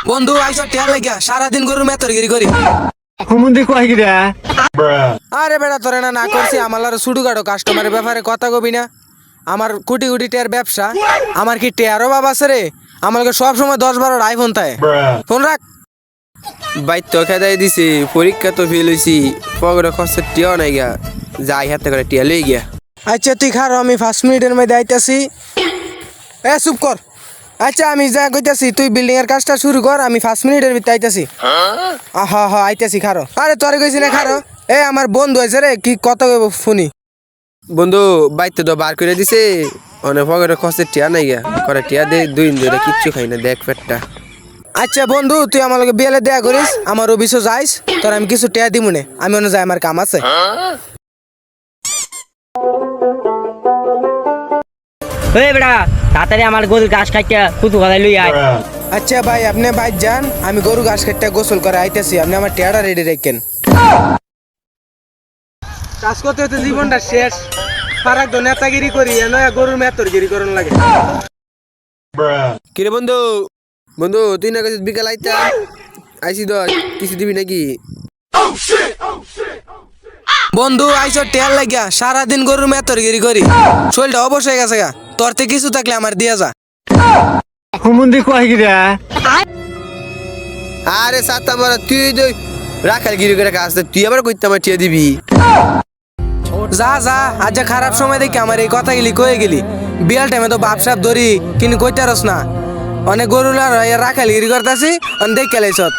বন্ধু আইসো টিয়া লাগিয়া সারাদিন গরু মেতরগিরি করি। হুমুন্দি কয় গিরা আরে বেটা তোরে না করছি আমার ছুটু কাটো কাস্টমারের ব্যাপারে কথা কবি না। আমার কোটি কোটি টিয়ার ব্যবসা, আমার কি টিয়ারও বাবা আছে রে? আমাকে সব সময় 10-12 আইফোন থাকে। ফোন রাখ। বাইর তো খেদাই দিছি, পরীক্ষা তো ফেল হইছি, পকেটে খরচের টিয়াও নাই গিয়া, যাই হাতে করে টিয়া লই গিয়া। আচ্ছা তুই খারো, আমি 5 মিনিটের মধ্যে আইতাছি। এ চুপ কর। আচ্ছা আমি যা কইতাছি তুই বিল্ডিং এর কাজটা শুরু কর, আমি 5 মিনিটের ভিতরে আইতাছি। হা হা আইতাছি খারো। আরে তোরে কইছি না খারো। এ আমার বন্ধু আছে রে, কি কত কইব ফোনি। বন্ধু বাইতে তো বার করে দিছে, অনেক পকেটে খরচের টিয়া নাই গিয়া, করে টিয়া দে 2 দিন ধরে কিচ্ছু খাই না, দেখ পেটটা। আচ্ছা বন্ধু তুই আমার লগে বিয়েলে দেয়া করিস, আমার অফিসে যাইস, তোর আমি কিছু টিয়া দিমুনে, আমি অন্য যাই, আমার কাম আছে। ওই বেটা তাড়াতাড়ি আমার গরুর ঘাস খাইতে কুতু গলায় লই আয়। আচ্ছা ভাই আপনি বাইর যান, আমি গরু ঘাস কেটে গোসল করে আইতেছি, আপনি আমার টিয়াটা রেডি রাখেন। কাজ করতে হতে জীবনটা শেষ, ফারাক তো নেতাগিরি করি, নয়া গরুর মেতরগিরি করন লাগে। কিরে বন্ধু, বন্ধু তুই না কাছে বিকাল আইতা আইসি তো, কিছু দিবি নাকি? বন্ধু আইসো টিয়ার লাগিয়া সারাদিন গরুর মেতরগিরি করি, শরীরটা অবশ হয়ে গেছে গা, তোর থেকে কিছু থাকলে আমার দিয়া যা। হুমুন্দি কয় গিরা আরে সাত আমার তুই তো রাখাল গিরি করে কাজ, তুই আবার কইতে আমার টিয়া দিবি? যা যা, আজ যা খারাপ সময় দেখি আমার এই কথা গেলি কয়ে গেলি। বিয়াল টাইমে তো বাপ সাপ ধরি কিন্তু কইতারস না, অনেক গরু রাখাল গিরি করতেছি, অনেক দেখে লাইছত।